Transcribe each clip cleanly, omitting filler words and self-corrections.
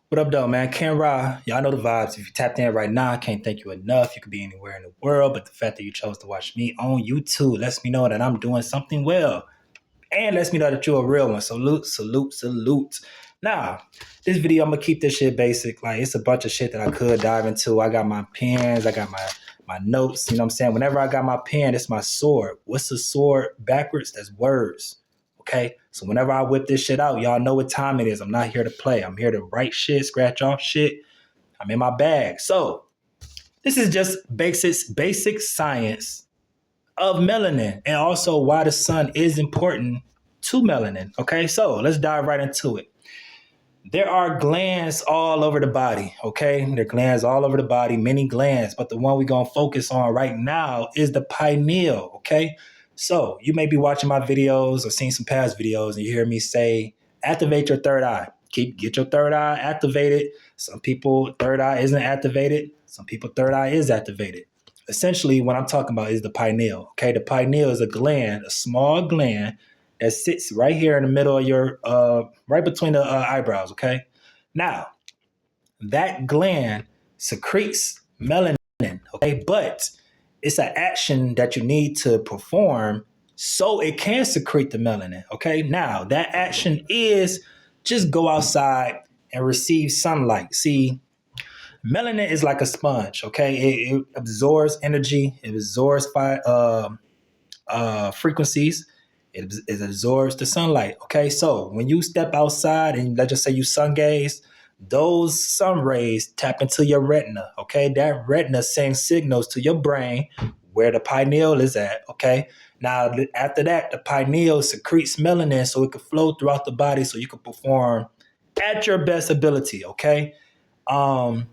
What up, though, man? Ken Ra, y'all know the vibes. If you tapped in right now, I can't thank you enough. You could be anywhere in the world, but the fact that you chose to watch me on YouTube lets me know that I'm doing something well and lets me know that you're a real one. Salute, salute, salute. Now, this video, I'm gonna keep this shit basic. Like, it's a bunch of shit that I could dive into. I got my pens, I got my notes. You know what I'm saying? Whenever I got my pen, it's my sword. What's the sword backwards? That's words. Okay. So whenever I whip this shit out, y'all know what time it is. I'm not here to play. I'm here to write shit, scratch off shit. I'm in my bag. So this is just basic science of melanin and also why the sun is important to melanin. Okay. So let's dive right into it. There are glands all over the body. Okay. There are glands all over the body, many glands, but the one we're going to focus on right now is the pineal. Okay. So you may be watching my videos or seeing some past videos and you hear me say, activate your third eye. Get your third eye activated. Some people, third eye isn't activated. Some people, third eye is activated. Essentially, what I'm talking about is the pineal. Okay. The pineal is a gland, a small gland that sits right here in the middle of your, right between the eyebrows. Okay. Now, that gland secretes melanin. Okay. But it's an action that you need to perform so it can secrete the melanin. Okay. Now, that action is just go outside and receive sunlight. See, melanin is like a sponge. Okay. It absorbs energy, it absorbs frequencies. It absorbs the sunlight. Okay, so when you step outside and let's just say you sun gaze, those sun rays tap into your retina. Okay, that retina sends signals to your brain where the pineal is at. Okay, now after that, the pineal secretes melanin so it can flow throughout the body so you can perform at your best ability. Okay, um,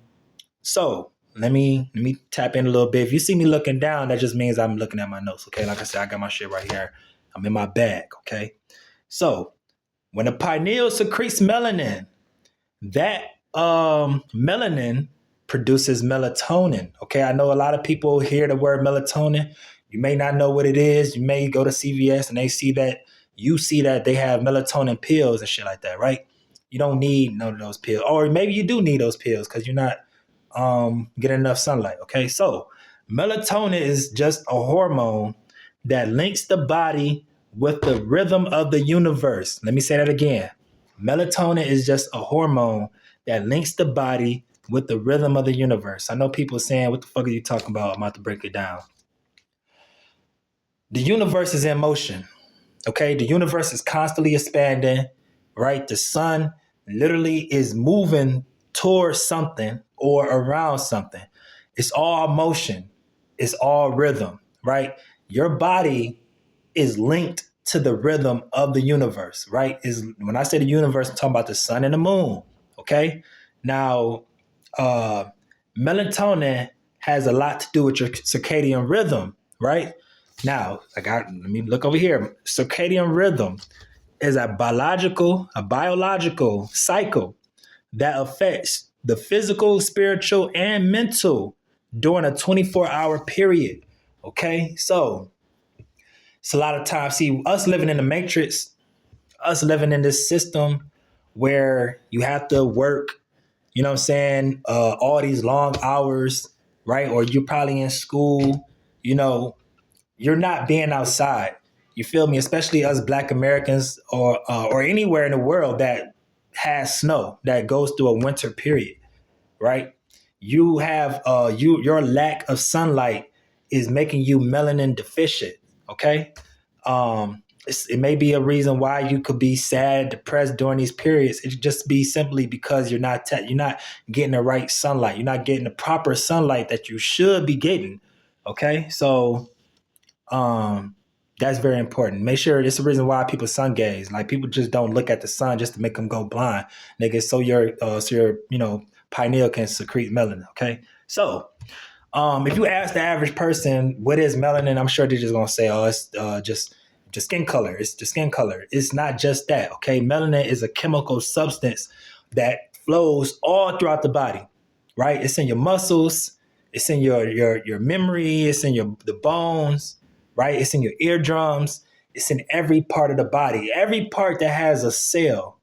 so let me tap in a little bit. If you see me looking down, that just means I'm looking at my notes. Okay, like I said, I got my shit right here. I'm in my bag. Okay, so when the pineal secretes melanin, that melanin produces melatonin. Okay, I know a lot of people hear the word melatonin. You may not know what it is. You may go to CVS and you see that they have melatonin pills and shit like that, right? You don't need none of those pills, or maybe you do need those pills because you're not getting enough sunlight. Okay, so melatonin is just a hormone that links the body with the rhythm of the universe. Let me say that again. Melatonin is just a hormone that links the body with the rhythm of the universe. I know people saying, what the fuck are you talking about? I'm about to break it down. The universe is in motion. Okay, the universe is constantly expanding, right? The sun literally is moving towards something or around something. It's all motion, it's all rhythm, right? Your body is linked to the rhythm of the universe, right? Is when I say the universe, I'm talking about the sun and the moon. Okay. Now, uh, melatonin has a lot to do with your circadian rhythm, right? Now, let me look over here. Circadian rhythm is a biological cycle that affects the physical, spiritual, and mental during a 24-hour period. Okay, so it's a lot of times. See, us living in the matrix, us living in this system where you have to work, you know what I'm saying, all these long hours, right? Or you're probably in school, you know, you're not being outside. You feel me? Especially us Black Americans or anywhere in the world that has snow that goes through a winter period, right? You have your lack of sunlight is making you melanin deficient. Okay, it may be a reason why you could be sad, depressed during these periods. It just be simply because you're not getting the right sunlight. You're not getting the proper sunlight that you should be getting. Okay, so um, that's very important. Make sure it's the reason why people sun gaze. Like people just don't look at the sun just to make them go blind. Nigga, so your pineal can secrete melanin. Okay, so if you ask the average person what is melanin, I'm sure they're just gonna say, oh, it's just skin color. It's the skin color. It's not just that. Okay, melanin is a chemical substance that flows all throughout the body. Right, it's in your muscles. It's in your memory. It's in the bones, right? It's in your eardrums. It's in every part of the body. Every part that has a cell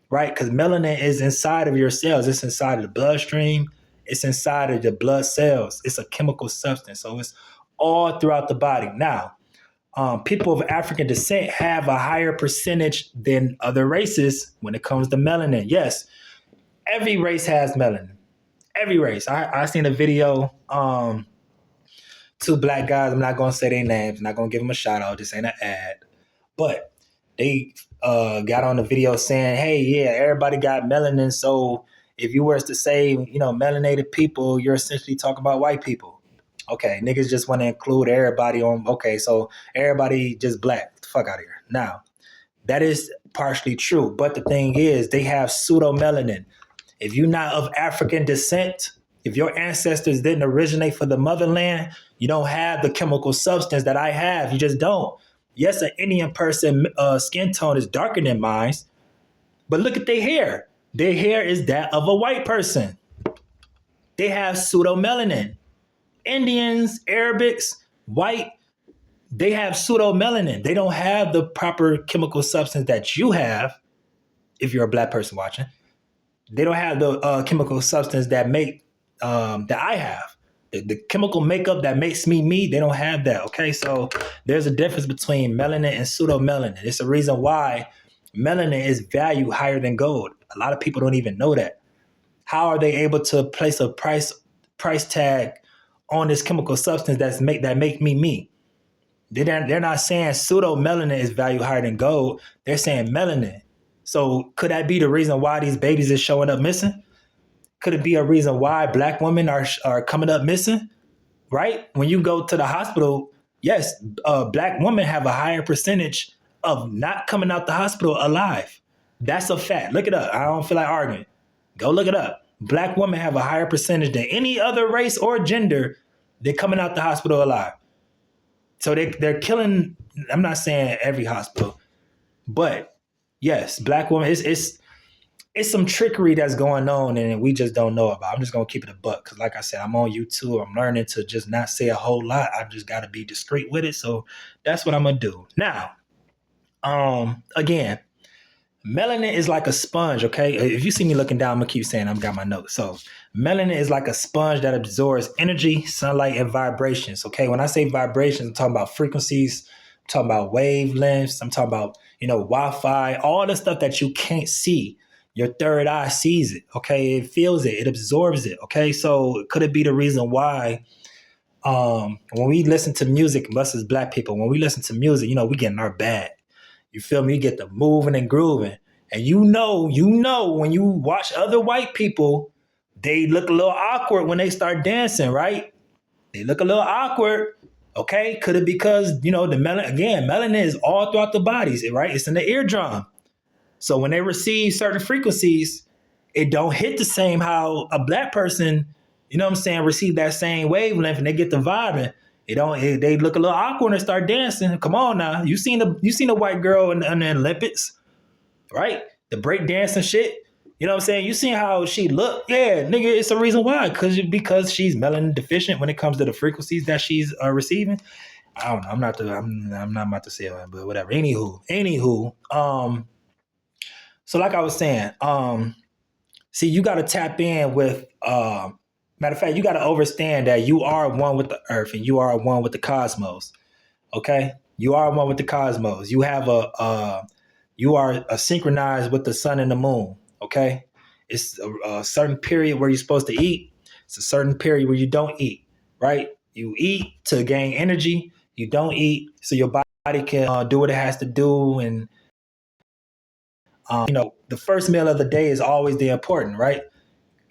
right? Because melanin is inside of your cells. It's inside of the bloodstream. It's inside of the blood cells. It's a chemical substance. So it's all throughout the body. Now, people of African descent have a higher percentage than other races when it comes to melanin. Yes, every race has melanin. Every race. I seen a video. Two black guys. I'm not gonna say their names. I'm not gonna give them a shout out. This ain't an ad. But they got on the video saying, "Hey, yeah, everybody got melanin. So if you were to say, melanated people, you're essentially talking about white people." Okay, niggas just want to include everybody on. Okay, so everybody just black. Get the fuck out of here. Now that is partially true, but the thing is, they have pseudomelanin. If you're not of African descent, if your ancestors didn't originate for the motherland, you don't have the chemical substance that I have. You just don't. Yes, an Indian person skin tone is darker than mine, but look at their hair. Their hair is that of a white person. They have pseudomelanin. Indians, Arabics, white, they have pseudomelanin. They don't have the proper chemical substance that you have if you're a black person watching. They don't have the chemical substance that I have. The chemical makeup that makes me me, they don't have that. Okay, so there's a difference between melanin and pseudomelanin. It's the reason why melanin is valued higher than gold. A lot of people don't even know that. How are they able to place a price tag on this chemical substance that make me me? They're not saying pseudomelanin is valued higher than gold. They're saying melanin. So could that be the reason why these babies is showing up missing? Could it be a reason why black women are coming up missing? Right? When you go to the hospital, yes, black women have a higher percentage of not coming out the hospital alive. That's a fact. Look it up. I don't feel like arguing. Go look it up. Black women have a higher percentage than any other race or gender. They're coming out the hospital alive. So they're killing. I'm not saying every hospital, but yes, black women. It's some trickery that's going on and we just don't know about. I'm just gonna keep it a buck because, like I said, I'm on YouTube. I'm learning to just not say a whole lot. I just got to be discreet with it. So that's what I'm gonna do now. Again, melanin is like a sponge. Okay, if you see me looking down, I'm gonna keep saying I've got my notes. So melanin is like a sponge that absorbs energy, sunlight, and vibrations. Okay, when I say vibrations, I'm talking about frequencies. I'm talking about wavelengths. I'm talking about Wi-Fi, all the stuff that you can't see. Your third eye sees it, okay? It feels it, it absorbs it, okay? So could it be the reason why when we listen to music, us as black people, when we listen to music, we get in our bag. You feel me? You get the moving and grooving. And you know, when you watch other white people, they look a little awkward when they start dancing, right? They look a little awkward, okay? Could it because, the melanin is all throughout the bodies, right? It's in the eardrum. So when they receive certain frequencies, it don't hit the same how a black person, receive that same wavelength and they get the vibing. They look a little awkward and start dancing. Come on now. You seen a white girl in the Olympics, right? The break dancing shit. You know what I'm saying? You seen how she looked? Yeah, nigga, it's a reason why. Because she's melanin deficient when it comes to the frequencies that she's receiving. I don't know. I'm not about to say it, but whatever. Anywho, so like I was saying, see, you got to tap in with, matter of fact, you got to understand that you are one with the earth and you are one with the cosmos. Okay. You are one with the cosmos. You have you are synchronized with the sun and the moon. Okay. It's a certain period where you're supposed to eat. It's a certain period where you don't eat, right? You eat to gain energy. You don't eat so your body can do what it has to do. And, the first meal of the day is always the important, right?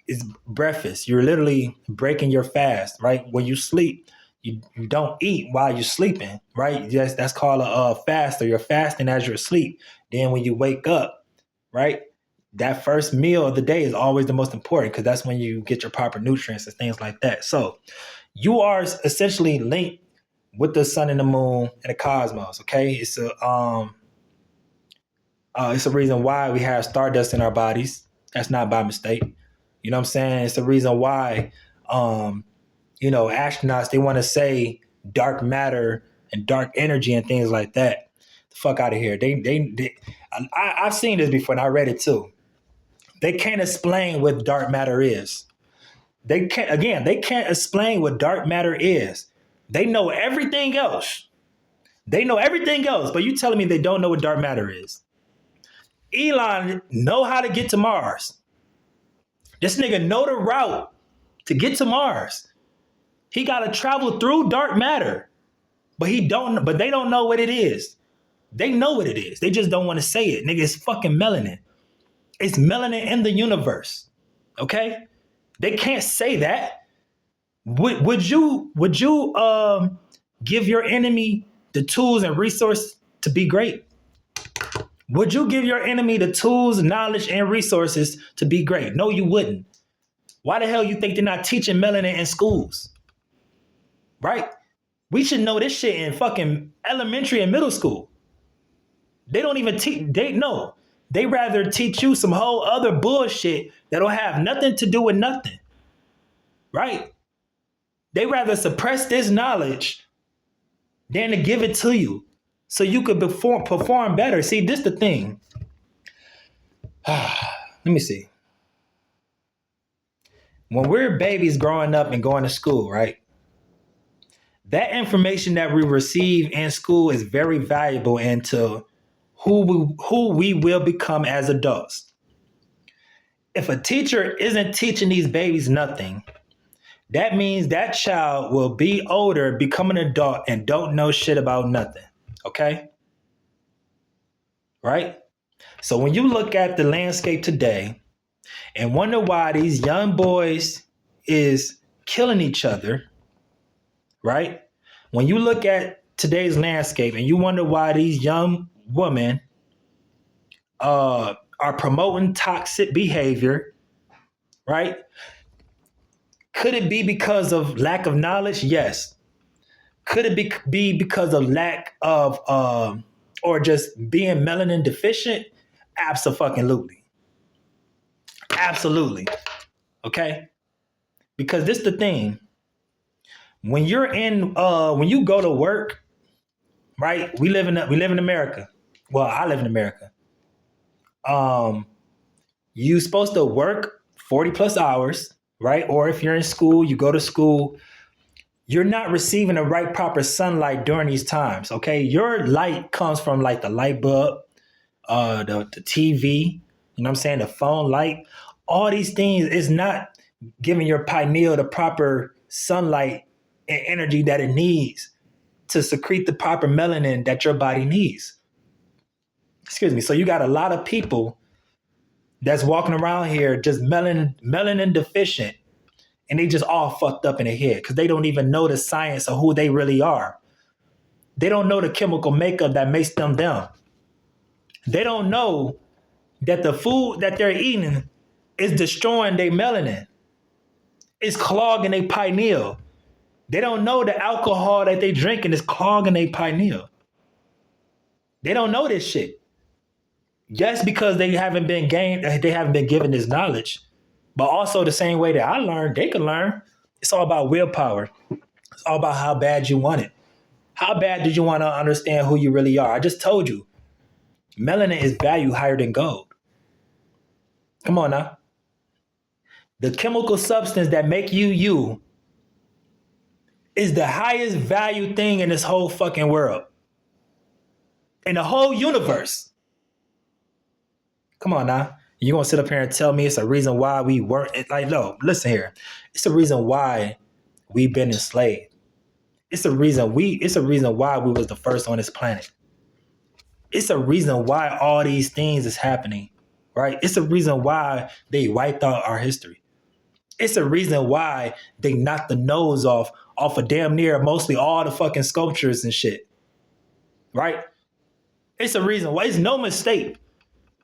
It's breakfast. You're literally breaking your fast, right? When you sleep, you don't eat while you're sleeping, right? Yes, that's called a fast, or you're fasting as you're asleep. Then when you wake up, right? That first meal of the day is always the most important because that's when you get your proper nutrients and things like that. So you are essentially linked with the sun and the moon and the cosmos. Okay, it's a reason why we have stardust in our bodies. That's not by mistake. You know what I'm saying? It's the reason why, astronauts, they want to say dark matter and dark energy and things like that. The fuck out of here. I've seen this before and I read it too. They can't explain what dark matter is. They can't explain what dark matter is. They know everything else. They know everything else, but you telling me they don't know what dark matter is. Elon know how to get to Mars. This nigga know the route to get to Mars. He gotta travel through dark matter, but they don't know what it is. They know what it is. They just don't want to say it. Nigga, it's fucking melanin. It's melanin in the universe. Okay? They can't say that. Would you give your enemy the tools and resources to be great? Would you give your enemy the tools, knowledge, and resources to be great? No, you wouldn't. Why the hell you think they're not teaching melanin in schools? Right? We should know this shit in fucking elementary and middle school. They don't even teach. They rather teach you some whole other bullshit that'll have nothing to do with nothing. Right? They rather suppress this knowledge than to give it to you so you could perform better. See, this the thing. Let me see. When we're babies growing up and going to school, right? That information that we receive in school is very valuable into who we will become as adults. If a teacher isn't teaching these babies nothing, that means that child will be older, become an adult, and don't know shit about nothing. Okay? Right? So when you look at the landscape today and wonder why these young boys is killing each other, right? When you look at today's landscape and you wonder why these young women are promoting toxic behavior, right? Could it be because of lack of knowledge? Yes. Could it be because of lack of or just being melanin deficient? Absolutely. Absolutely. Okay? Because this is the thing. When you go to work, right? We live in America. Well, I live in America. You supposed to work 40 plus hours, right? Or if you're in school, you go to school, you're not receiving the right proper sunlight during these times, okay? Your light comes from like the light bulb, the TV, you know what I'm saying? The phone light, all these things is not giving your pineal the proper sunlight and energy that it needs to secrete the proper melanin that your body needs. Excuse me. So you got a lot of people that's walking around here just melanin deficient, and they just all fucked up in the head because they don't even know the science of who they really are. They don't know the chemical makeup that makes them them. They don't know that the food that they're eating is destroying their melanin. It's clogging their pineal. They don't know the alcohol that they drinking is clogging their pineal. They don't know this shit. Just because they haven't been given this knowledge, but also the same way that I learned, they can learn. It's all about willpower. It's all about how bad you want it. How bad did you want to understand who you really are? I just told you, melanin is valued higher than gold. Come on now. The chemical substance that make you is the highest value thing in this whole fucking world. In the whole universe. Come on now. You're going to sit up here and tell me it's a reason why we weren't, like, no, listen here. It's a reason why we've been enslaved. It's a reason why we was the first on this planet. It's a reason why all these things is happening, right? It's a reason why they wiped out our history. It's a reason why they knocked the nose off of damn near mostly all the fucking sculptures and shit, right? It's a reason why. It's no mistake.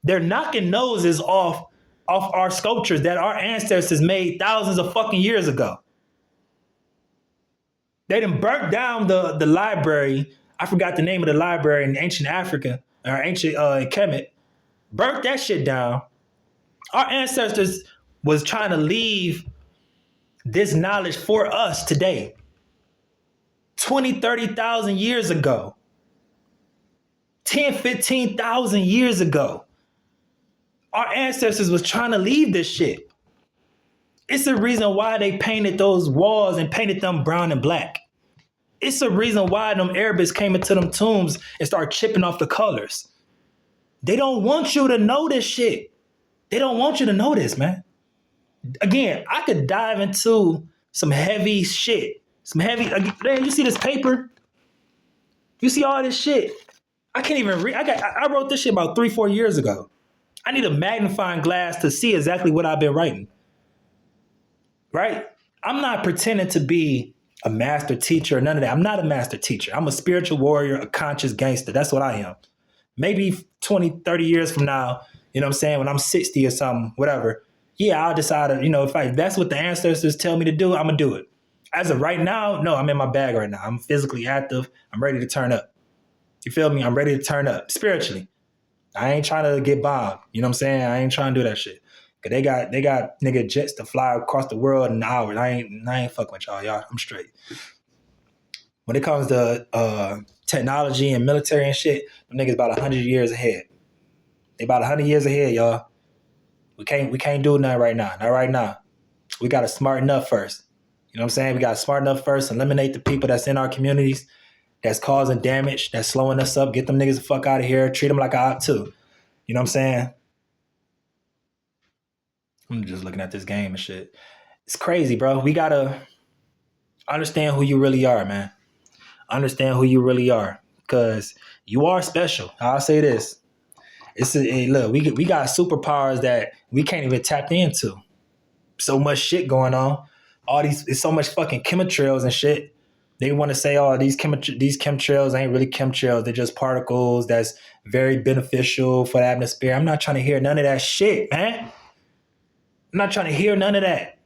They're knocking noses off our sculptures that our ancestors made thousands of fucking years ago. They done burnt down the library. I forgot the name of the library in ancient Africa or ancient Kemet. Burnt that shit down. Our ancestors was trying to leave this knowledge for us today. 20, 30,000 years ago. 10, 15,000 years ago. Our ancestors was trying to leave this shit. It's the reason why they painted those walls and painted them brown and black. It's the reason why them Arabs came into them tombs and started chipping off the colors. They don't want you to know this shit. They don't want you to know this, man. Again, I could dive into some heavy shit. Man, you see this paper? You see all this shit? I can't even read. I wrote this shit about 3-4 years ago. I need a magnifying glass to see exactly what I've been writing. Right? I'm not pretending to be a master teacher or none of that. I'm not a master teacher. I'm a spiritual warrior, a conscious gangster. That's what I am. Maybe 20, 30 years from now, you know what I'm saying, when I'm 60 or something, whatever, yeah, I'll decide, if that's what the ancestors tell me to do, I'm going to do it. As of right now, no, I'm in my bag right now. I'm physically active. I'm ready to turn up. You feel me? I'm ready to turn up spiritually. I ain't trying to get bombed. You know what I'm saying? I ain't trying to do that shit. Cause they got nigga jets to fly across the world in hours. I ain't fucking with y'all. I'm straight. When it comes to technology and military and shit, them niggas about 100 years ahead. They about 100 years ahead, y'all. We can't do nothing right now. Not right now. We gotta smarten up first. You know what I'm saying? We gotta smarten up first, eliminate the people that's in our communities, that's causing damage, that's slowing us up, get them niggas the fuck out of here, treat them like I ought to. You know what I'm saying? I'm just looking at this game and shit. It's crazy, bro. We gotta understand who you really are, man. Understand who you really are. Because you are special. I'll say this. Look, we got superpowers that we can't even tap into. So much shit going on. It's so much fucking chemtrails and shit. They want to say, oh, these chemtrails ain't really chemtrails. They're just particles that's very beneficial for the atmosphere. I'm not trying to hear none of that shit, man. I'm not trying to hear none of that.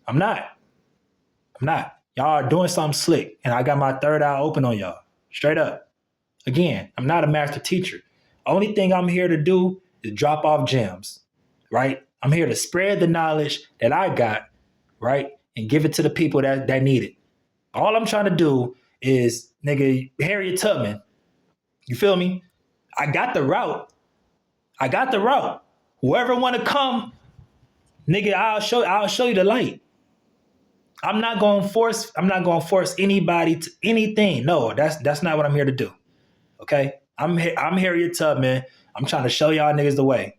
I'm not. Y'all are doing something slick, and I got my third eye open on y'all. Straight up. Again, I'm not a master teacher. Only thing I'm here to do is drop off gems, right? I'm here to spread the knowledge that I got, right? And give it to the people that need it. All I'm trying to do is, nigga, Harriet Tubman. You feel me? I got the route. Whoever want to come, nigga, I'll show you the light. I'm not going to force anybody to anything. No, that's not what I'm here to do. Okay? I'm Harriet Tubman. I'm trying to show y'all niggas the way.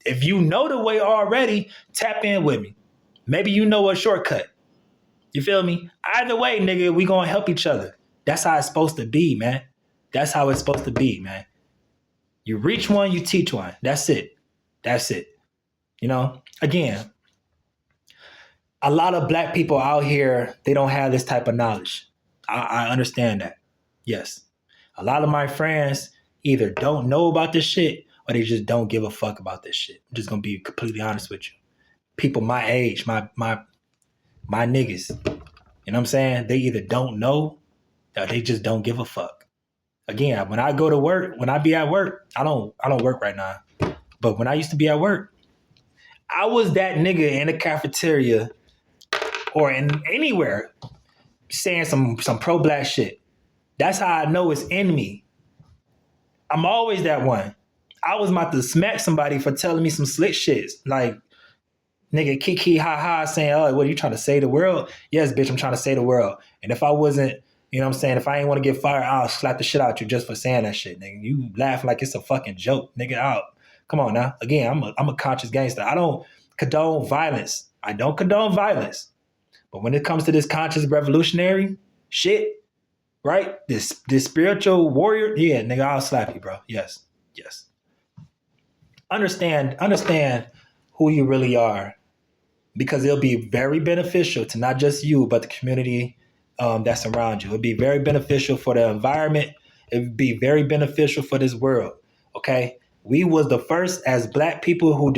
If you know the way already, tap in with me. Maybe you know a shortcut. You feel me? Either way, nigga, we gonna help each other. That's how it's supposed to be, man. That's how it's supposed to be, man. You reach one, you teach one. That's it. Again, a lot of black people out here, they don't have this type of knowledge. I understand that. Yes. A lot of my friends either don't know about this shit or they just don't give a fuck about this shit. I'm just gonna be completely honest with you. People my age, my niggas, you know what I'm saying? They either don't know or they just don't give a fuck. Again, when I go to work, when I be at work, I don't work right now. But when I used to be at work, I was that nigga in the cafeteria or in anywhere saying some pro-black shit. That's how I know it's in me. I'm always that one. I was about to smack somebody for telling me some slick shit. Like, nigga, kiki, ha ha, saying, oh, what are you trying to say the world? Yes, bitch, I'm trying to say the world. And if I wasn't, you know what I'm saying, if I ain't want to get fired, I'll slap the shit out you just for saying that shit, nigga. You laugh like it's a fucking joke, nigga. Out. Come on now. Again, I'm a conscious gangster. I don't condone violence. But when it comes to this conscious revolutionary shit, right? This spiritual warrior, yeah, nigga, I'll slap you, bro. Yes. Understand who you really are, because it'll be very beneficial to not just you, but the community that's around you. It'll be very beneficial for the environment. It would be very beneficial for this world. Okay, we was the first as black people who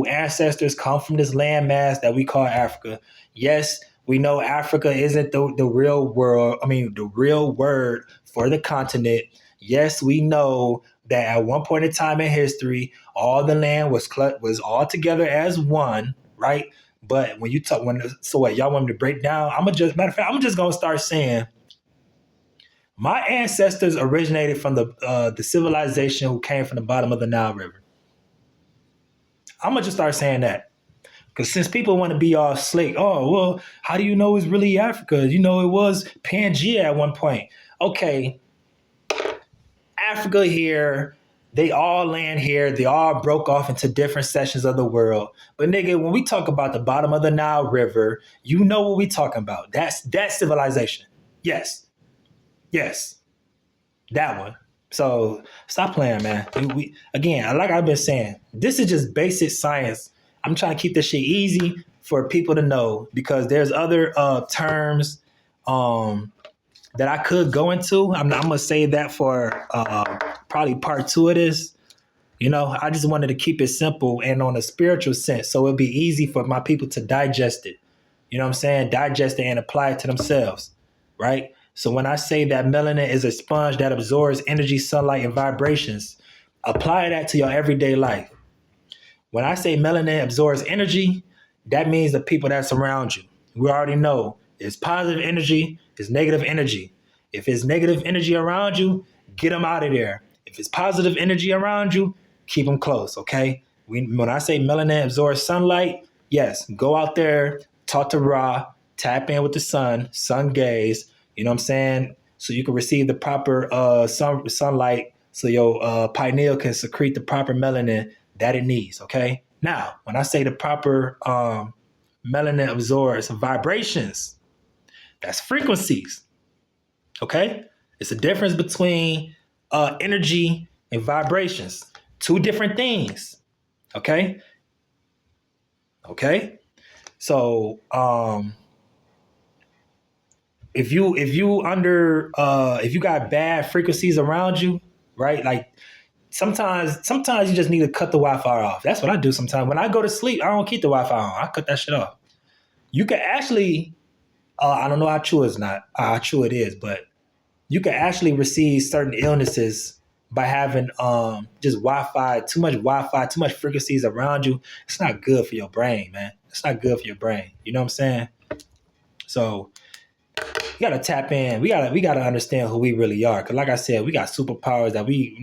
ancestors come from this landmass that we call Africa. Yes, we know Africa isn't the real world. I mean, the real word for the continent. Yes, we know that at one point in time in history, all the land was all together as one, right? But when you talk, so what y'all want me to break down? I'm just gonna start saying my ancestors originated from the civilization who came from the bottom of the Nile River. I'm gonna just start saying that. Because since people want to be all slick, oh, well, how do you know it's really Africa? You know, it was Pangea at one point. Okay, Africa here, they all land here. They all broke off into different sections of the world. But nigga, when we talk about the bottom of the Nile River, you know what we talking about. That's civilization. Yes. Yes. That one. So stop playing, man. Again, like I've been saying, this is just basic science. I'm trying to keep this shit easy for people to know because there's other terms that I could go into. I'm gonna save that for probably part 2 of this. You know, I just wanted to keep it simple and on a spiritual sense, so it'd be easy for my people to digest it. You know what I'm saying? Digest it and apply it to themselves, right? So when I say that melanin is a sponge that absorbs energy, sunlight, and vibrations, apply that to your everyday life. When I say melanin absorbs energy, that means the people that surround you. We already know it's positive energy, it's negative energy. If it's negative energy around you, get them out of there. If it's positive energy around you, keep them close, okay? When I say melanin absorbs sunlight, yes, go out there, talk to Ra, tap in with the sun gaze, you know what I'm saying? So you can receive the proper sunlight so your pineal can secrete the proper melanin that it needs, okay? Now, when I say the proper melanin absorbs vibrations, that's frequencies, okay? It's a difference between energy and vibrations. Two different things, okay? Okay? So, if you got bad frequencies around you, right? Like sometimes you just need to cut the Wi-Fi off. That's what I do sometimes. When I go to sleep, I don't keep the Wi-Fi on. I cut that shit off. You can actually, I don't know how true it is, but you can actually receive certain illnesses by having just Wi-Fi, too much frequencies around you. It's not good for your brain, man. It's not good for your brain. You know what I'm saying? So we gotta tap in. We gotta understand who we really are. Cause like I said, we got superpowers that we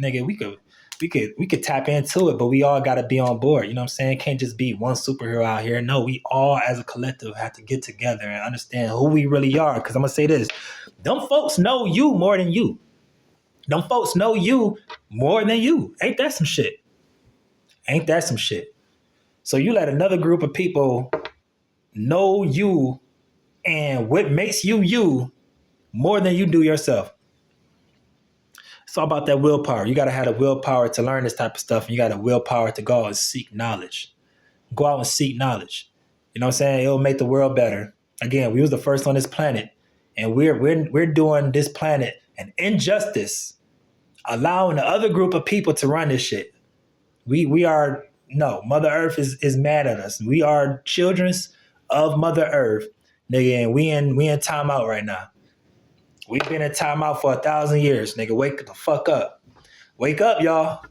could tap into it, but we all gotta be on board. You know what I'm saying? Can't just be one superhero out here. No, we all as a collective have to get together and understand who we really are. Cause I'm gonna say this. Them folks know you more than you. Them folks know you more than you. Ain't that some shit? Ain't that some shit? So you let another group of people know you and what makes you you more than you do yourself. It's all about that willpower. You got to have the willpower to learn this type of stuff. And you got the willpower to go out and seek knowledge. Go out and seek knowledge. You know what I'm saying? It'll make the world better. Again, we was the first on this planet. And we're doing this planet an injustice, allowing the other group of people to run this shit. Mother Earth is mad at us. We are children of Mother Earth, nigga, and we in timeout right now. We've been in timeout for 1,000 years, nigga. Wake the fuck up. Wake up, y'all.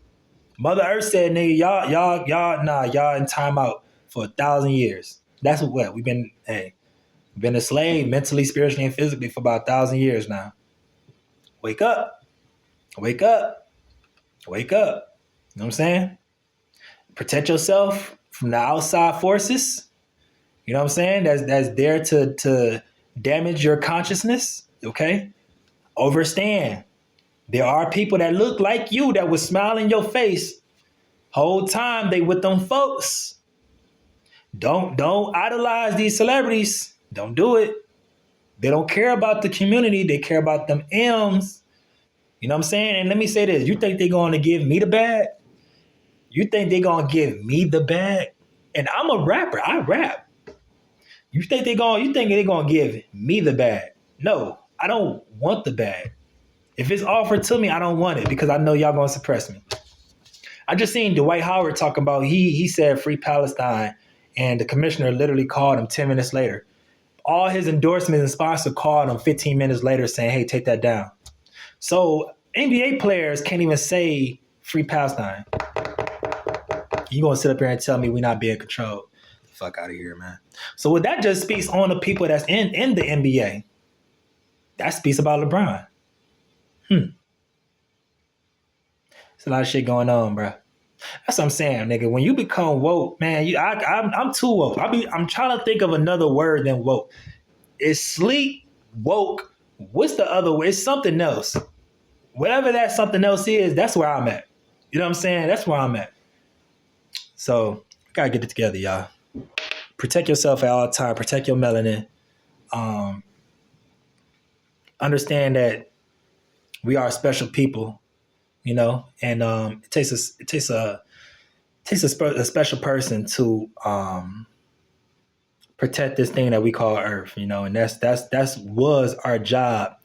Mother Earth said, nigga, y'all in timeout for 1,000 years. That's what we've been enslaved mentally, spiritually, and physically for about 1,000 years now. Wake up. Wake up. Wake up. You know what I'm saying? Protect yourself from the outside forces. You know what I'm saying? That's there to damage your consciousness. Okay? Overstand. There are people that look like you that would smile in your face whole time they with them folks. Don't idolize these celebrities. Don't do it. They don't care about the community. They care about them M's. You know what I'm saying? And let me say this. You think they're going to give me the bag? You think they're going to give me the bag? And I'm a rapper. I rap. You think they're going to give me the bag? No, I don't want the bag. If it's offered to me, I don't want it because I know y'all going to suppress me. I just seen Dwight Howard talking about, he said free Palestine, and the commissioner literally called him 10 minutes later. All his endorsements and sponsors called him 15 minutes later saying, hey, take that down. So NBA players can't even say free Palestine. You gonna sit up here and tell me we're not being controlled? The fuck out of here, man. So what that just speaks on the people that's in the NBA. That speaks about LeBron. There's a lot of shit going on, bro. That's what I'm saying, nigga. When you become woke, man, I'm too woke. I'm trying to think of another word than woke. It's sleep, woke. What's the other way? It's something else. Whatever that something else is, that's where I'm at. You know what I'm saying? That's where I'm at. So, gotta get it together, y'all. Protect yourself at all time. Protect your melanin. Understand that we are special people, you know, and it takes a special person to protect this thing that we call Earth, you know, and that's was our job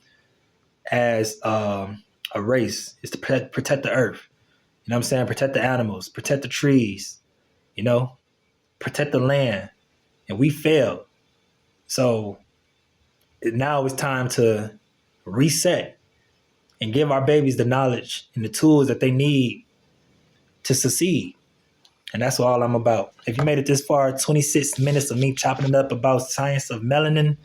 as a race, is to protect the Earth. You know what I'm saying? Protect the animals, protect the trees, you know, protect the land, and we failed. So now it's time to reset and give our babies the knowledge and the tools that they need to succeed. And that's all I'm about. If you made it this far, 26 minutes of me chopping it up about science of melanin,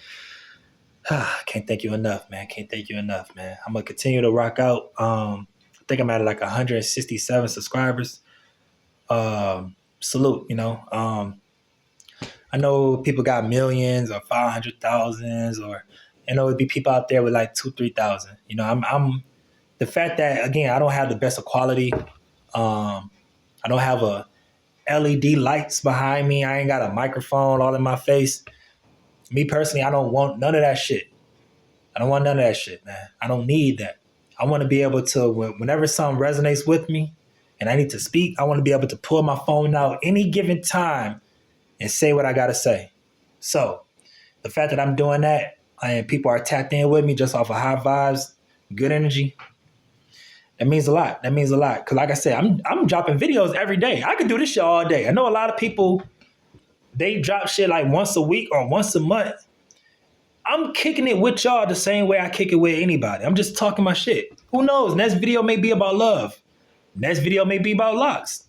can't thank you enough, man. Can't thank you enough, man. I'm going to continue to rock out. I think I'm at like 167 subscribers. Salute, you know. I know people got millions or 500,000s, or, you know, it'd be people out there with like 2,000-3,000. You know, I'm the fact that, again, I don't have the best of quality. I don't have a LED lights behind me. I ain't got a microphone all in my face. Me personally, I don't want none of that shit. I don't want none of that shit, man. I don't need that. I want to be able to, whenever something resonates with me and I need to speak, I want to be able to pull my phone out any given time and say what I got to say. So the fact that I'm doing that and people are tapped in with me just off of high vibes, good energy, that means a lot. That means a lot. Because like I said, I'm dropping videos every day. I could do this shit all day. I know a lot of people, they drop shit like once a week or once a month. I'm kicking it with y'all the same way I kick it with anybody. I'm just talking my shit. Who knows? Next video may be about love. Next video may be about locks.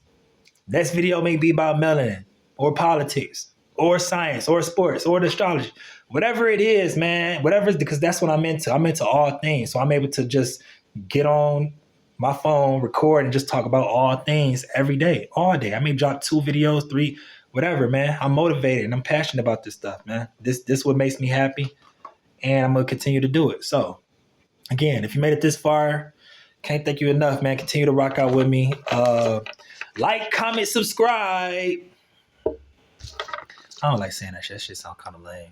Next video may be about melanin or politics or science or sports or astrology. Whatever it is, man. Whatever, because that's what I'm into. I'm into all things. So I'm able to just get on my phone, record, and just talk about all things every day, all day. I may drop 2 videos, 3, whatever, man. I'm motivated and I'm passionate about this stuff, man. This what makes me happy, and I'm gonna continue to do it. So, again, if you made it this far, can't thank you enough, man. Continue to rock out with me. Like, comment, subscribe. I don't like saying that shit. That shit sound kind of lame.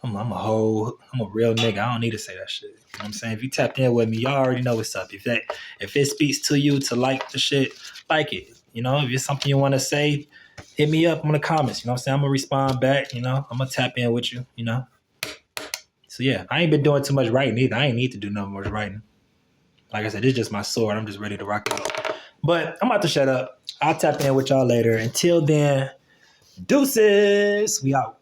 I'm a real nigga. I don't need to say that shit. You know what I'm saying? If you tapped in with me, y'all already know what's up. If it speaks to you to like the shit, like it. You know, if it's something you want to say, hit me up in the comments. You know what I'm saying? I'm going to respond back. You know, I'm going to tap in with you, you know. So, yeah, I ain't been doing too much writing either. I ain't need to do no more writing. Like I said, it's just my sword. I'm just ready to rock out. But I'm about to shut up. I'll tap in with y'all later. Until then, deuces. We out.